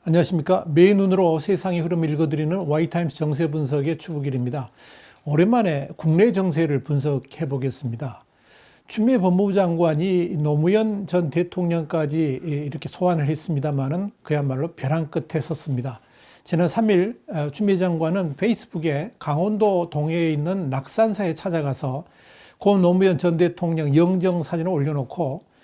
안녕하십니까. 매일 눈으로 세상의 흐름을 읽어드리는 와이타임스 정세 분석의 추부길입니다. 오랜만에 국내 정세를 분석해 보겠습니다. 추미애 법무부 장관이 노무현 전 대통령까지 이렇게 소환을 했습니다마는 그야말로 벼랑 끝에 섰습니다. 지난 3일 추미애 장관은 페이스북에 강원도 동해에 있는 낙산사에 찾아가서 고 노무현 전 대통령 영정 사진을 올려놓고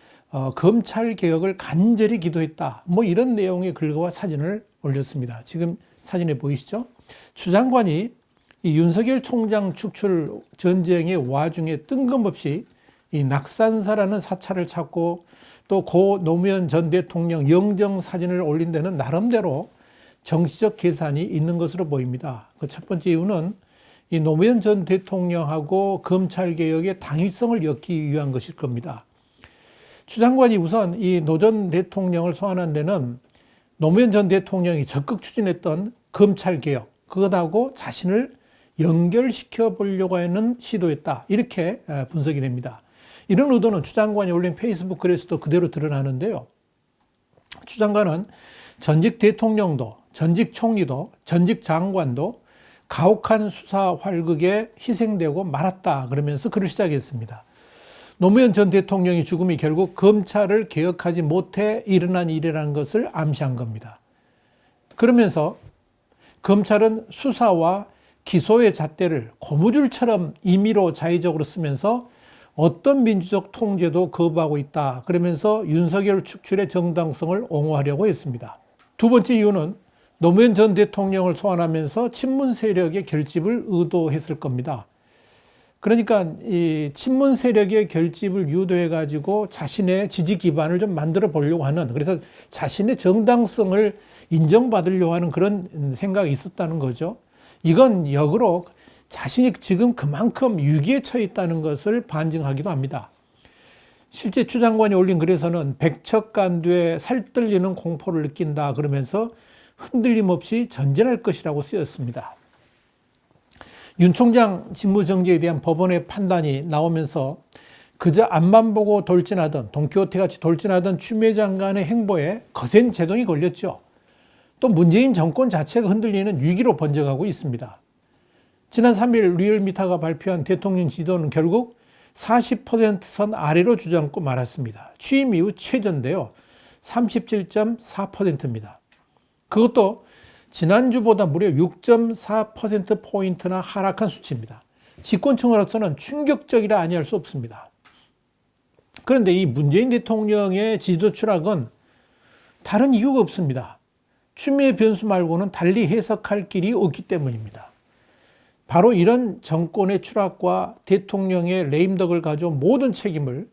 검찰 개혁을 간절히 기도했다. 이런 내용의 글과 사진을 올렸습니다. 지금 사진에 보이시죠? 추 장관이 이 윤석열 총장 축출 전쟁의 와중에 뜬금없이 이 낙산사라는 사찰을 찾고 또 고 노무현 전 대통령 영정 사진을 올린 데는 나름대로 정치적 계산이 있는 것으로 보입니다. 그 첫 번째 이유는 이 노무현 전 대통령하고 검찰 개혁의 당위성을 엮기 위한 것일 겁니다. 추 장관이 우선 이 노 전 대통령을 소환한 데는 노무현 전 대통령이 적극 추진했던 검찰개혁, 그것하고 자신을 연결시켜 보려고 하는 시도였다. 이렇게 분석이 됩니다. 이런 의도는 추 장관이 올린 페이스북 글에서도 그대로 드러나는데요. 추 장관은 전직 대통령도, 전직 총리도, 전직 장관도 가혹한 수사 활극에 희생되고 말았다. 그러면서 글을 시작했습니다. 노무현 전 대통령의 죽음이 결국 검찰을 개혁하지 못해 일어난 일이라는 것을 암시한 겁니다. 그러면서 검찰은 수사와 기소의 잣대를 고무줄처럼 임의로 자의적으로 쓰면서 어떤 민주적 통제도 거부하고 있다. 그러면서 윤석열 축출의 정당성을 옹호하려고 했습니다. 두 번째 이유는 노무현 전 대통령을 소환하면서 친문 세력의 결집을 의도했을 겁니다. 그러니까 이 친문 세력의 결집을 유도해 가지고 자신의 지지 기반을 좀 만들어 보려고 하는, 그래서 자신의 정당성을 인정받으려고 하는 그런 생각이 있었다는 거죠. 이건 역으로 자신이 지금 그만큼 위기에 처해 있다는 것을 반증하기도 합니다. 실제 추 장관이 올린 글에서는 백척간두에 살뜰리는 공포를 느낀다 그러면서 흔들림 없이 전진할 것이라고 쓰였습니다. 윤 총장 직무정지에 대한 법원의 판단이 나오면서 그저 앞만 보고 돌진하던, 돈키호테같이 돌진하던 추미애 장관의 행보에 거센 제동이 걸렸죠. 또 문재인 정권 자체가 흔들리는 위기로 번져가고 있습니다. 지난 3일 리얼미터가 발표한 대통령 지도는 결국 40%선 아래로 주저앉고 말았습니다. 취임 이후 최저인데요. 37.4%입니다. 그것도 지난주보다 무려 6.4%포인트나 하락한 수치입니다. 집권층으로서는 충격적이라 아니할 수 없습니다. 그런데 이 문재인 대통령의 지지도 추락은 다른 이유가 없습니다. 추미애 변수 말고는 달리 해석할 길이 없기 때문입니다. 바로 이런 정권의 추락과 대통령의 레임덕을 가져온 모든 책임을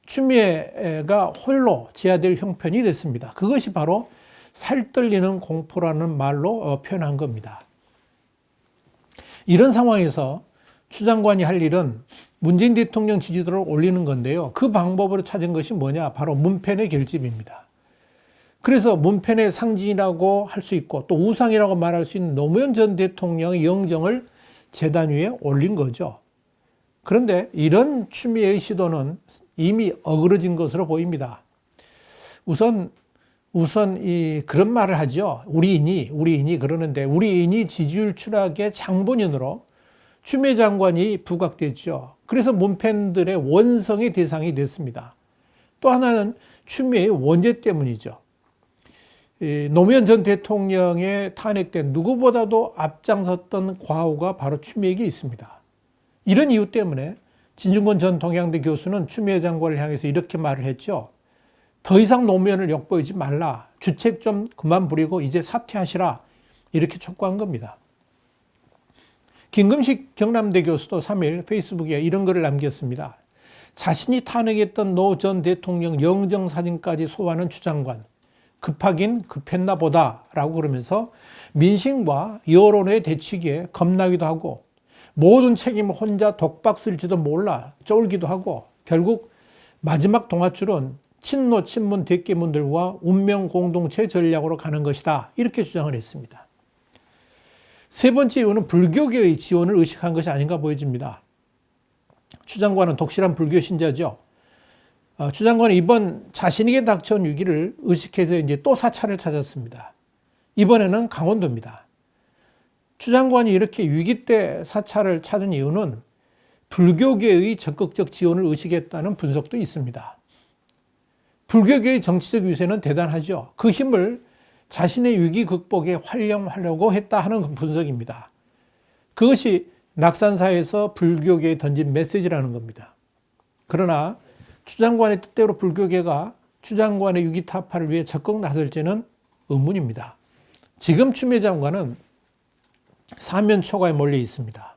추미애가 홀로 져야 될 형편이 됐습니다. 그것이 바로 살뜰리는 공포라는 말로 표현한 겁니다. 이런 상황에서 추 장관이 할 일은 문재인 대통령 지지도를 올리는 건데요. 그 방법으로 찾은 것이 뭐냐? 바로 문펜의 결집입니다. 그래서 문펜의 상징이라고 할 수 있고 또 우상이라고 말할 수 있는 노무현 전 대통령의 영정을 제단 위에 올린 거죠. 그런데 이런 추미애의 시도는 이미 어그러진 것으로 보입니다. 우선 그런 말을 하죠. 우리 인이 그러는데 우리 인이 지지율 추락의 장본인으로 추미애 장관이 부각됐죠. 그래서 문팬들의 원성의 대상이 됐습니다. 또 하나는 추미애의 원죄 때문이죠. 노무현 전 대통령의 탄핵 때 누구보다도 앞장섰던 과오가 바로 추미애에게 있습니다. 이런 이유 때문에 진중권 전 동양대 교수는 추미애 장관을 향해서 이렇게 말을 했죠. 더 이상 노무현을 엿보이지 말라. 주책 좀 그만 부리고 이제 사퇴하시라. 이렇게 촉구한 겁니다. 김금식 경남대 교수도 3일 페이스북에 이런 글을 남겼습니다. 자신이 탄핵했던 노 전 대통령 영정 사진까지 소환한 추 장관. 급하긴 급했나 보다 라고 그러면서 민심과 여론의 대치기에 겁나기도 하고 모든 책임을 혼자 독박 쓸지도 몰라 쫄기도 하고 결국 마지막 동아줄은 친노 친문 대깨문들과 운명 공동체 전략으로 가는 것이다. 이렇게 주장을 했습니다. 세 번째 이유는 불교계의 지원을 의식한 것이 아닌가 보여집니다. 추 장관은 독실한 불교 신자죠. 추 장관은 이번 자신에게 닥쳐온 위기를 의식해서 이제 또 사찰을 찾았습니다. 이번에는 강원도입니다. 추 장관이 이렇게 위기 때 사찰을 찾은 이유는 불교계의 적극적 지원을 의식했다는 분석도 있습니다. 불교계의 정치적 위세는 대단하죠. 그 힘을 자신의 위기 극복에 활용하려고 했다 하는 분석입니다. 그것이 낙산사에서 불교계에 던진 메시지라는 겁니다. 그러나 추 장관의 뜻대로 불교계가 추 장관의 위기 타파를 위해 적극 나설지는 의문입니다. 지금 추미애 장관은 사면 초과에 몰려 있습니다.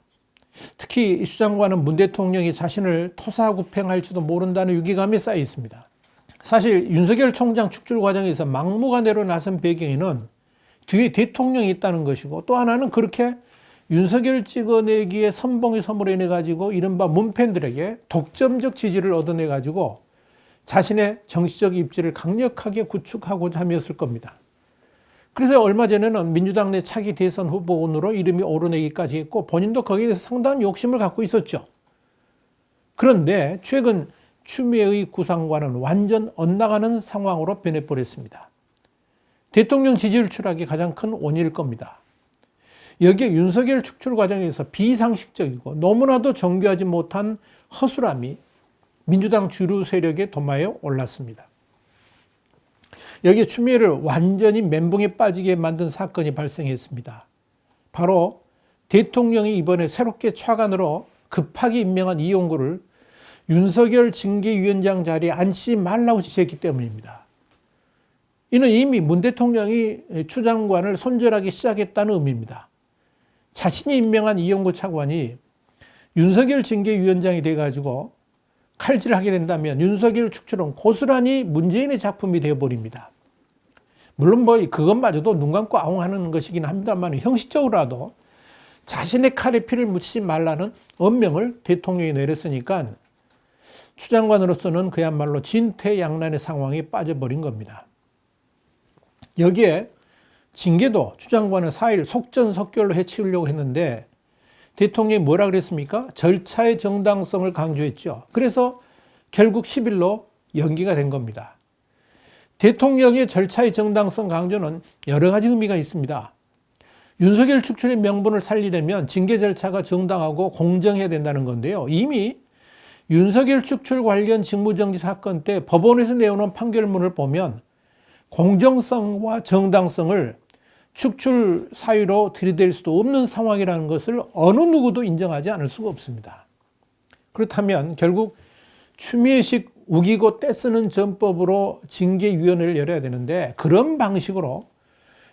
특히 추 장관은 문 대통령이 자신을 토사구팽할지도 모른다는 위기감이 쌓여 있습니다. 사실 윤석열 총장 축출 과정에서 막무가내로 나선 배경에는 뒤에 대통령이 있다는 것이고, 또 하나는 그렇게 윤석열 찍어내기에 선봉의 선물을 내가지고 이른바 문팬들에게 독점적 지지를 얻어내가지고 자신의 정치적 입지를 강력하게 구축하고자 함이었을 겁니다. 그래서 얼마 전에는 민주당 내 차기 대선 후보원으로 이름이 오르내기까지 했고, 본인도 거기에 대해서 상당한 욕심을 갖고 있었죠. 그런데 최근 추미애의 구상과는 완전 엇나가는 상황으로 변해버렸습니다. 대통령 지지율 추락이 가장 큰 원인일 겁니다. 여기에 윤석열 축출 과정에서 비상식적이고 너무나도 정교하지 못한 허술함이 민주당 주류 세력에 도마에 올랐습니다. 여기에 추미애를 완전히 멘붕에 빠지게 만든 사건이 발생했습니다. 바로 대통령이 이번에 새롭게 차관으로 급하게 임명한 이용구를 윤석열 징계위원장 자리에 앉히지 말라고 지시했기 때문입니다. 이는 이미 문 대통령이 추 장관을 손절하기 시작했다는 의미입니다. 자신이 임명한 이용구 차관이 윤석열 징계위원장이 돼가지고 칼질하게 된다면 윤석열 축출은 고스란히 문재인의 작품이 되어버립니다. 물론 그것마저도 눈 감고 아웅하는 것이긴 합니다만, 형식적으로라도 자신의 칼에 피를 묻히지 말라는 엄명을 대통령이 내렸으니까 추 장관으로서는 그야말로 진퇴양난의 상황에 빠져버린 겁니다. 여기에 징계도 추 장관은 4일 속전속결로 해치우려고 했는데 대통령이 뭐라 그랬습니까? 절차의 정당성을 강조했죠. 그래서 결국 10일로 연기가 된 겁니다. 대통령의 절차의 정당성 강조는 여러 가지 의미가 있습니다. 윤석열 축출의 명분을 살리려면 징계 절차가 정당하고 공정해야 된다는 건데요. 이미 윤석열 축출 관련 직무정지 사건 때 법원에서 내어놓은 판결문을 보면 공정성과 정당성을 축출 사유로 들이댈 수도 없는 상황이라는 것을 어느 누구도 인정하지 않을 수가 없습니다. 그렇다면 결국 추미애식 우기고 떼쓰는 전법으로 징계위원회를 열어야 되는데, 그런 방식으로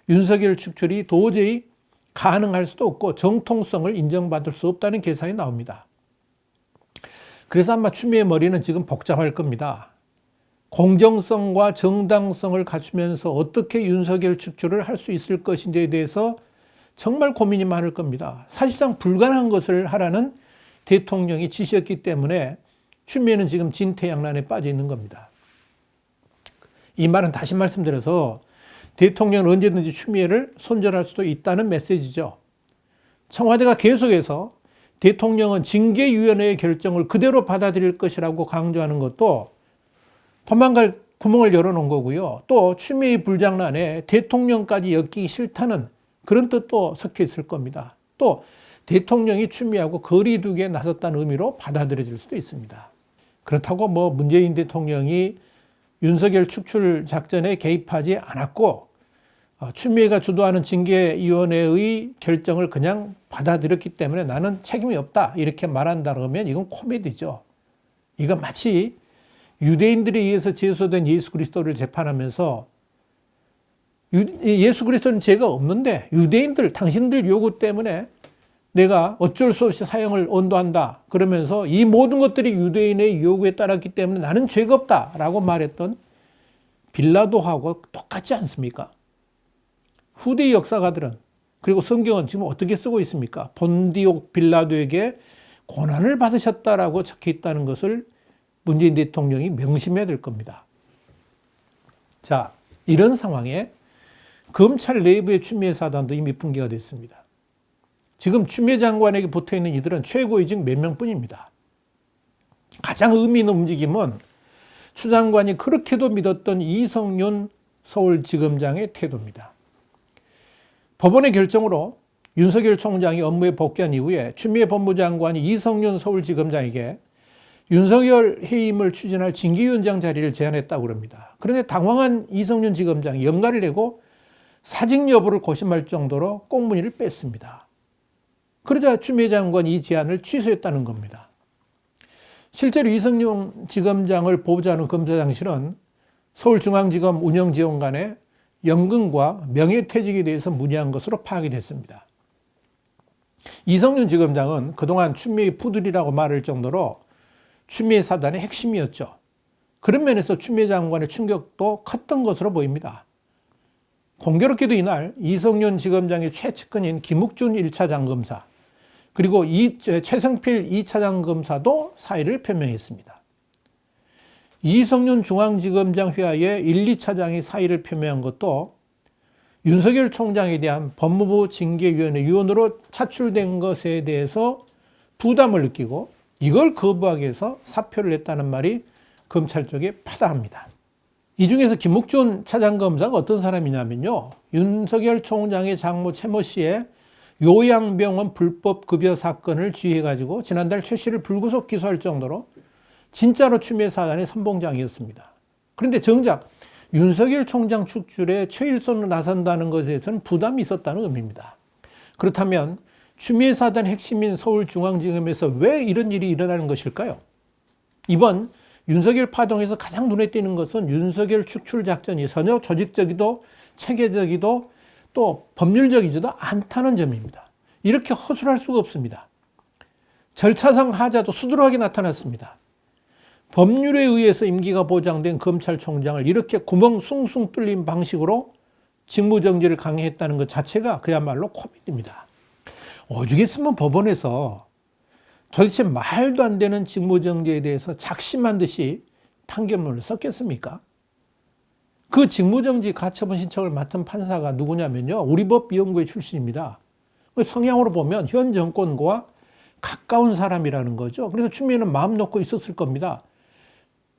윤석열 축출이 도저히 가능할 수도 없고 정통성을 인정받을 수 없다는 계산이 나옵니다. 그래서 아마 추미애 머리는 지금 복잡할 겁니다. 공정성과 정당성을 갖추면서 어떻게 윤석열 축출을 할 수 있을 것인지에 대해서 정말 고민이 많을 겁니다. 사실상 불가능한 것을 하라는 대통령이 지시였기 때문에 추미애는 지금 진퇴양난에 빠져 있는 겁니다. 이 말은 다시 말씀드려서 대통령은 언제든지 추미애를 손절할 수도 있다는 메시지죠. 청와대가 계속해서 대통령은 징계위원회의 결정을 그대로 받아들일 것이라고 강조하는 것도 도망갈 구멍을 열어놓은 거고요. 또 추미애 불장난에 대통령까지 엮이기 싫다는 그런 뜻도 섞여 있을 겁니다. 또 대통령이 추미애하고 거리 두기에 나섰다는 의미로 받아들여질 수도 있습니다. 그렇다고 문재인 대통령이 윤석열 축출 작전에 개입하지 않았고 추미애가 주도하는 징계위원회의 결정을 그냥 받아들였기 때문에 나는 책임이 없다 이렇게 말한다 그러면 이건 코미디죠. 이건 마치 유대인들에 의해서 제소된 예수 그리스도를 재판하면서 예수 그리스도는 죄가 없는데 유대인들 당신들 요구 때문에 내가 어쩔 수 없이 사형을 언도한다 그러면서 이 모든 것들이 유대인의 요구에 따랐기 때문에 나는 죄가 없다라고 말했던 빌라도하고 똑같지 않습니까? 후대 역사가들은, 그리고 성경은 지금 어떻게 쓰고 있습니까? 본디옥 빌라도에게 고난을 받으셨다라고 적혀 있다는 것을 문재인 대통령이 명심해야 될 겁니다. 자, 이런 상황에 검찰 내부의 추미애 사단도 이미 붕괴가 됐습니다. 지금 추미애 장관에게 붙어있는 이들은 최고위직 몇 명뿐입니다. 가장 의미 있는 움직임은 추 장관이 그렇게도 믿었던 이성윤 서울지검장의 태도입니다. 법원의 결정으로 윤석열 총장이 업무에 복귀한 이후에 추미애 법무장관이 이성윤 서울지검장에게 윤석열 해임을 추진할 징계위원장 자리를 제안했다고 합니다. 그런데 당황한 이성윤 지검장이 연가를 내고 사직 여부를 고심할 정도로 꽁무니를 뺐습니다. 그러자 추미애 장관이 이 제안을 취소했다는 겁니다. 실제로 이성윤 지검장을 보좌하는 검사장실은 서울중앙지검 운영지원관의 연금과 명예퇴직에 대해서 문의한 것으로 파악이 됐습니다. 이성윤 지검장은 그동안 추미애 푸들이라고 말할 정도로 추미애 사단의 핵심이었죠. 그런 면에서 추미애 장관의 충격도 컸던 것으로 보입니다. 공교롭게도 이날 이성윤 지검장의 최측근인 김욱준 1차 장검사 그리고 최성필 2차 장검사도 사의를 표명했습니다. 이성윤 중앙지검장 회하의 1, 2차장이 사의를 표명한 것도 윤석열 총장에 대한 법무부 징계위원회 위원으로 차출된 것에 대해서 부담을 느끼고 이걸 거부하기 위해서 사표를 냈다는 말이 검찰 쪽에 파다합니다. 이 중에서 김욱준 차장검사가 어떤 사람이냐면요. 윤석열 총장의 장모 최모 씨의 요양병원 불법 급여 사건을 지휘해가지고 지난달 최 씨를 불구속 기소할 정도로 진짜로 추미애 사단의 선봉장이었습니다. 그런데 정작 윤석열 총장 축출에 최일선으로 나선다는 것에 대해서는 부담이 있었다는 의미입니다. 그렇다면 추미애 사단 핵심인 서울중앙지검에서 왜 이런 일이 일어나는 것일까요? 이번 윤석열 파동에서 가장 눈에 띄는 것은 윤석열 축출 작전이 전혀 조직적이도 체계적이도 또 법률적이지도 않다는 점입니다. 이렇게 허술할 수가 없습니다. 절차상 하자도 수두룩하게 나타났습니다. 법률에 의해서 임기가 보장된 검찰총장을 이렇게 구멍 숭숭 뚫린 방식으로 직무정지를 강행했다는 것 자체가 그야말로 코미디입니다. 오죽했으면 법원에서 도대체 말도 안 되는 직무정지에 대해서 작심한 듯이 판결문을 썼겠습니까? 그 직무정지 가처분 신청을 맡은 판사가 누구냐면요. 우리법연구회 출신입니다. 성향으로 보면 현 정권과 가까운 사람이라는 거죠. 그래서 추미애는 마음 놓고 있었을 겁니다.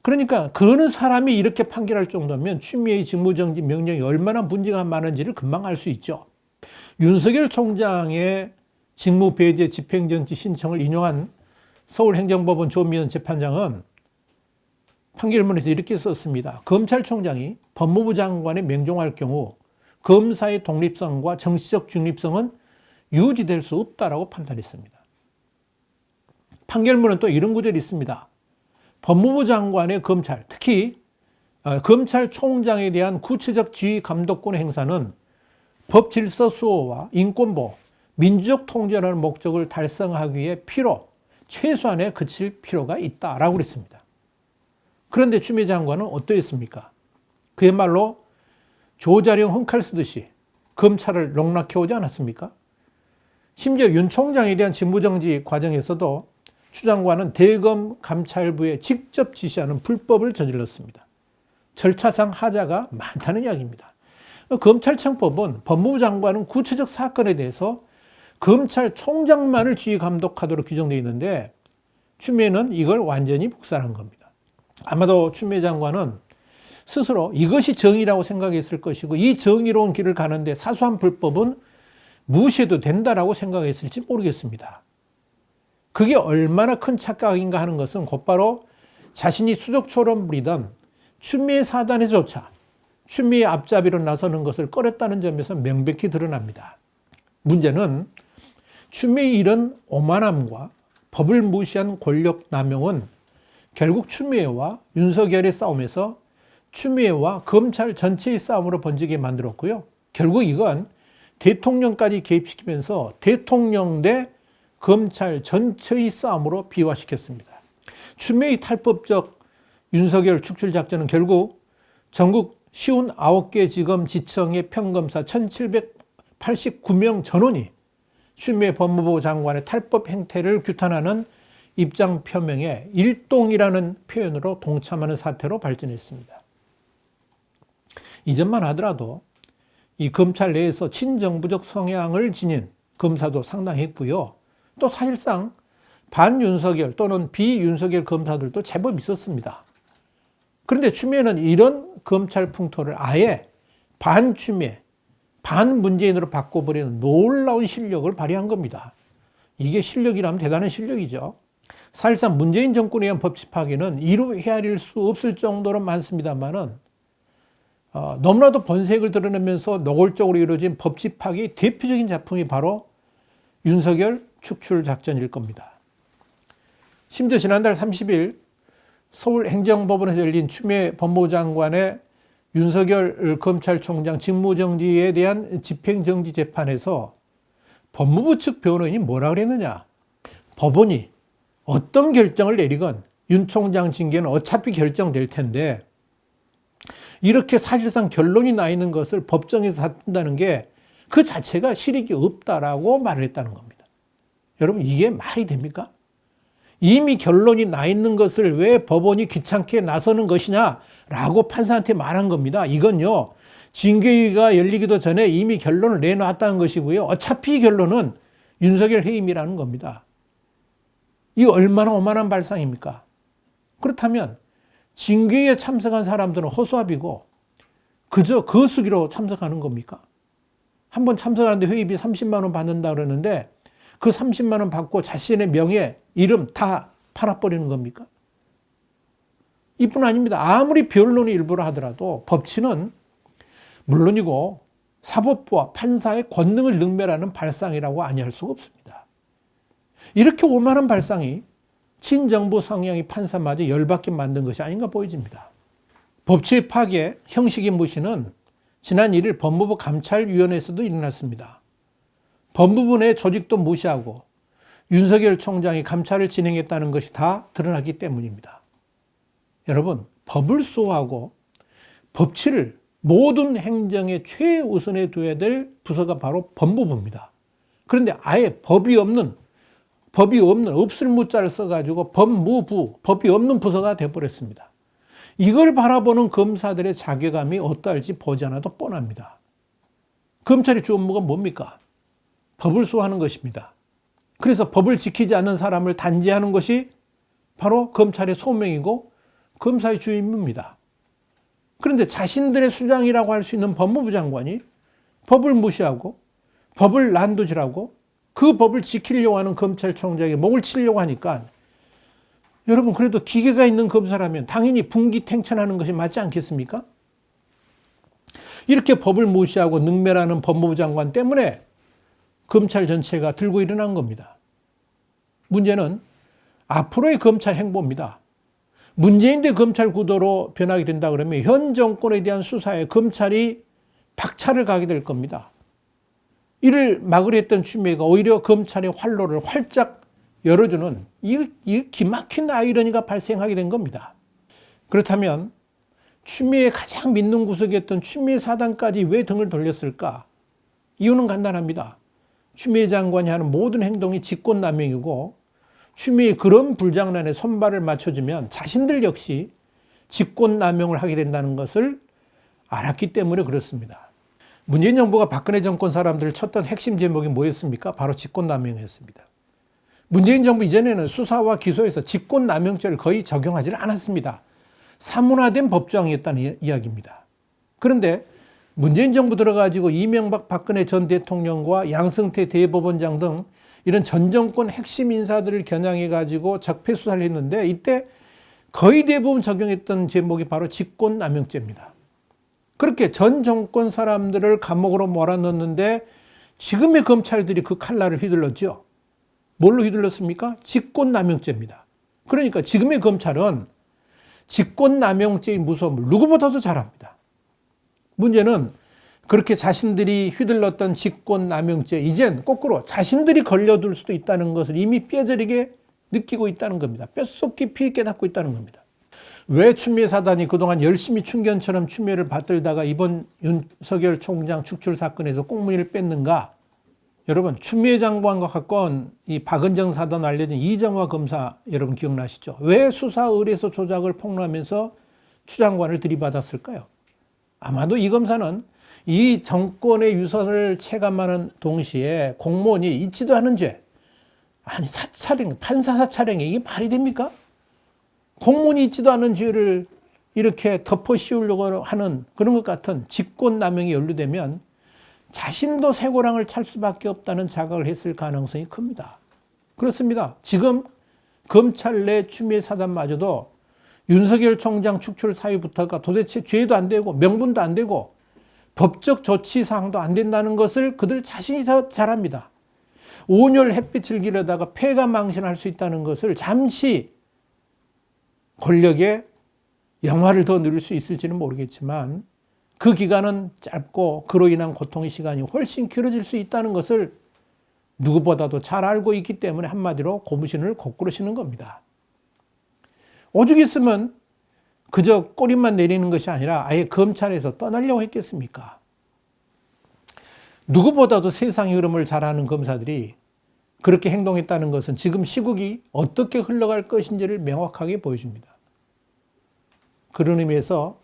그러니까 그런 사람이 이렇게 판결할 정도면 추미애의 직무정지 명령이 얼마나 문제가 많은지를 금방 알 수 있죠. 윤석열 총장의 직무배제 집행정지 신청을 인용한 서울행정법원 조미연 재판장은 판결문에서 이렇게 썼습니다. 검찰총장이 법무부 장관에 명종할 경우 검사의 독립성과 정치적 중립성은 유지될 수 없다라고 판단했습니다. 판결문은 또 이런 구절이 있습니다. 법무부 장관의 검찰, 특히 검찰총장에 대한 구체적 지휘 감독권의 행사는 법 질서 수호와 인권보호, 민주적 통제라는 목적을 달성하기 위해 최소한에 그칠 필요가 있다라고 그랬습니다. 그런데 추미애 장관은 어떠했습니까? 그야말로 조자룡 흠칼 쓰듯이 검찰을 농락해오지 않았습니까? 심지어 윤 총장에 대한 직무정지 과정에서도 추 장관은 대검 감찰부에 직접 지시하는 불법을 저질렀습니다. 절차상 하자가 많다는 이야기입니다. 검찰청법은 법무부 장관은 구체적 사건에 대해서 검찰총장만을 지휘 감독하도록 규정되어 있는데 추미애는 이걸 완전히 묵살한 겁니다. 아마도 추미애 장관은 스스로 이것이 정의라고 생각했을 것이고 이 정의로운 길을 가는데 사소한 불법은 무시해도 된다라고 생각했을지 모르겠습니다. 그게 얼마나 큰 착각인가 하는 것은 곧바로 자신이 수족처럼 부리던 추미애 사단에서조차 추미애 앞잡이로 나서는 것을 꺼렸다는 점에서 명백히 드러납니다. 문제는 추미애의 이런 오만함과 법을 무시한 권력 남용은 결국 추미애와 윤석열의 싸움에서 추미애와 검찰 전체의 싸움으로 번지게 만들었고요. 결국 이건 대통령까지 개입시키면서 대통령 대 검찰 전체의 싸움으로 비화시켰습니다. 추미애의 탈법적 윤석열 축출 작전은 결국 전국 59개 지검 지청의 평검사 1789명 전원이 추미애 법무부 장관의 탈법 행태를 규탄하는 입장 표명에 일동이라는 표현으로 동참하는 사태로 발전했습니다. 이전만 하더라도 이 검찰 내에서 친정부적 성향을 지닌 검사도 상당히 했고요. 또 사실상 반윤석열 또는 비윤석열 검사들도 제법 있었습니다. 그런데 추미애는 이런 검찰 풍토를 아예 반추미애, 반문재인으로 바꿔버리는 놀라운 실력을 발휘한 겁니다. 이게 실력이라면 대단한 실력이죠. 사실상 문재인 정권에 의한 법치 파괴는 이루 헤아릴 수 없을 정도로 많습니다만은 너무나도 번색을 드러내면서 노골적으로 이루어진 법치 파괴의 대표적인 작품이 바로 윤석열 축출 작전일 겁니다. 심지어 지난달 30일 서울행정법원에서 열린 추미애 법무부 장관의 윤석열 검찰총장 직무정지에 대한 집행정지 재판에서 법무부 측 변호인이 뭐라 그랬느냐. 법원이 어떤 결정을 내리건 윤 총장 징계는 어차피 결정될 텐데 이렇게 사실상 결론이 나 있는 것을 법정에서 다툰다는 게 그 자체가 실익이 없다라고 말을 했다는 겁니다. 여러분 이게 말이 됩니까? 이미 결론이 나 있는 것을 왜 법원이 귀찮게 나서는 것이냐라고 판사한테 말한 겁니다. 이건요, 징계위가 열리기도 전에 이미 결론을 내놨다는 것이고요. 어차피 결론은 윤석열 해임이라는 겁니다. 이거 얼마나 오만한 발상입니까? 그렇다면 징계위에 참석한 사람들은 허수아비고 그저 거수기로 참석하는 겁니까? 한번 참석하는데 회의비 30만 원 받는다 그러는데 그 30만 원 받고 자신의 명예, 이름 다 팔아버리는 겁니까? 이뿐 아닙니다. 아무리 변론의 일부를 하더라도 법치는 물론이고 사법부와 판사의 권능을 능멸하는 발상이라고 아니할 수가 없습니다. 이렇게 오만한 발상이 친정부 성향의 판사마저 열받게 만든 것이 아닌가 보여집니다. 법치의 파괴, 형식의 무시는 지난 1일 법무부 감찰위원회에서도 일어났습니다. 법무부 내 조직도 무시하고 윤석열 총장이 감찰을 진행했다는 것이 다 드러났기 때문입니다. 여러분, 법을 수호하고 법치를 모든 행정의 최우선에 둬야 될 부서가 바로 법무부입니다. 그런데 아예 법이 없는 없을 무자를 써가지고 법무부, 법이 없는 부서가 되어버렸습니다. 이걸 바라보는 검사들의 자괴감이 어떠할지 보지 않아도 뻔합니다. 검찰의 주 업무가 뭡니까? 법을 수호하는 것입니다. 그래서 법을 지키지 않는 사람을 단죄하는 것이 바로 검찰의 소명이고 검사의 주 임무입니다. 그런데 자신들의 수장이라고 할 수 있는 법무부 장관이 법을 무시하고 법을 난도질하고 그 법을 지키려고 하는 검찰총장에게 목을 치려고 하니까 여러분 그래도 기계가 있는 검사라면 당연히 분기탱천하는 것이 맞지 않겠습니까? 이렇게 법을 무시하고 능멸하는 법무부 장관 때문에 검찰 전체가 들고 일어난 겁니다. 문제는 앞으로의 검찰 행보입니다. 문재인 대 검찰 구도로 변하게 된다 그러면 현 정권에 대한 수사에 검찰이 박차를 가게 될 겁니다. 이를 막으려 했던 추미애가 오히려 검찰의 활로를 활짝 열어주는 이 기막힌 아이러니가 발생하게 된 겁니다. 그렇다면 추미애의 가장 믿는 구석이었던 추미애 사단까지 왜 등을 돌렸을까? 이유는 간단합니다. 추미애 장관이 하는 모든 행동이 직권남용이고 추미애의 그런 불장난에 손발을 맞춰주면 자신들 역시 직권남용을 하게 된다는 것을 알았기 때문에 그렇습니다. 문재인 정부가 박근혜 정권 사람들을 쳤던 핵심 제목이 뭐였습니까? 바로 직권남용이었습니다. 문재인 정부 이전에는 수사와 기소에서 직권남용죄를 거의 적용하지 않았습니다. 사문화된 법조항이었다는 이야기입니다. 그런데 문재인 정부 들어가지고 이명박 박근혜 전 대통령과 양승태 대법원장 등 이런 전 정권 핵심 인사들을 겨냥해가지고 적폐수사를 했는데 이때 거의 대부분 적용했던 제목이 바로 직권남용죄입니다. 그렇게 전 정권 사람들을 감옥으로 몰아넣는데 지금의 검찰들이 그 칼날을 휘둘렀죠. 뭘로 휘둘렀습니까? 직권남용죄입니다. 그러니까 지금의 검찰은 직권남용죄의 무서움을 누구보다도 잘 압니다. 문제는 그렇게 자신들이 휘둘렀던 직권남용죄, 이젠 거꾸로 자신들이 걸려들 수도 있다는 것을 이미 뼈저리게 느끼고 있다는 겁니다. 뼛속 깊이 깨닫고 있다는 겁니다. 왜 추미애 사단이 그동안 열심히 충견처럼 추미애를 받들다가 이번 윤석열 총장 축출 사건에서 꽁무니를 뺐는가? 여러분, 추미애 장관과 가까운 이 박은정 사단 알려진 이정화 검사 여러분 기억나시죠? 왜 수사 의뢰서 조작을 폭로하면서 추 장관을 들이받았을까요? 아마도 이 검사는 이 정권의 유선을 체감하는 동시에 공무원이 있지도 않은 죄, 아니 사찰행, 판사 사찰행위 이게 말이 됩니까? 공무원이 있지도 않은 죄를 이렇게 덮어 씌우려고 하는 그런 것 같은 직권남용이 연루되면 자신도 쇠고랑을 찰 수밖에 없다는 자각을 했을 가능성이 큽니다. 그렇습니다. 지금 검찰 내 추미애 사단마저도 윤석열 총장 축출 사유부터가 도대체 죄도 안 되고 명분도 안 되고 법적 조치 사항도 안 된다는 것을 그들 자신이 잘 압니다. 온열 햇빛을 기르다가 폐가 망신할 수 있다는 것을 잠시 권력의 영화를 더 누릴 수 있을지는 모르겠지만 그 기간은 짧고 그로 인한 고통의 시간이 훨씬 길어질 수 있다는 것을 누구보다도 잘 알고 있기 때문에 한마디로 고무신을 거꾸로 신는 겁니다. 오죽 있으면 그저 꼬리만 내리는 것이 아니라 아예 검찰에서 떠나려고 했겠습니까? 누구보다도 세상의 흐름을 잘 아는 검사들이 그렇게 행동했다는 것은 지금 시국이 어떻게 흘러갈 것인지를 명확하게 보여줍니다. 그런 의미에서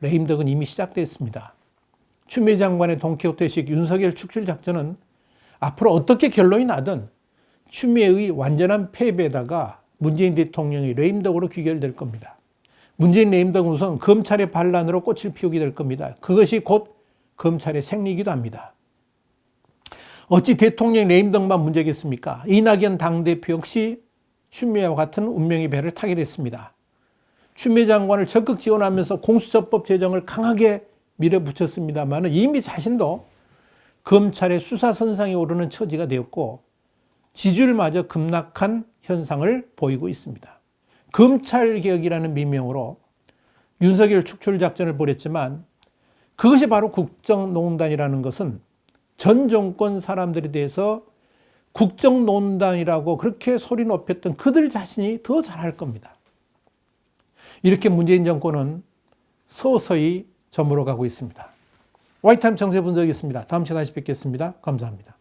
레임덕은 이미 시작됐습니다. 추미애 장관의 돈키호테식 윤석열 축출 작전은 앞으로 어떻게 결론이 나든 추미애의 완전한 패배에다가 문재인 대통령의 레임덕으로 귀결될 겁니다. 문재인 레임덕은 우선 검찰의 반란으로 꽃을 피우게 될 겁니다. 그것이 곧 검찰의 생리이기도 합니다. 어찌 대통령 레임덕만 문제겠습니까? 이낙연 당대표 역시 추미애와 같은 운명의 배를 타게 됐습니다. 추미애 장관을 적극 지원하면서 공수처법 제정을 강하게 밀어붙였습니다만 이미 자신도 검찰의 수사선상에 오르는 처지가 되었고 지지율마저 급락한 현상을 보이고 있습니다. 검찰개혁이라는 미명으로 윤석열 축출 작전을 벌였지만 그것이 바로 국정농단이라는 것은 전 정권 사람들에 대해서 국정농단이라고 그렇게 소리 높였던 그들 자신이 더 잘할 겁니다. 이렇게 문재인 정권은 서서히 저물어가고 있습니다. 와이타임 정세 분석이었습니다. 다음 시간에 다시 뵙겠습니다. 감사합니다.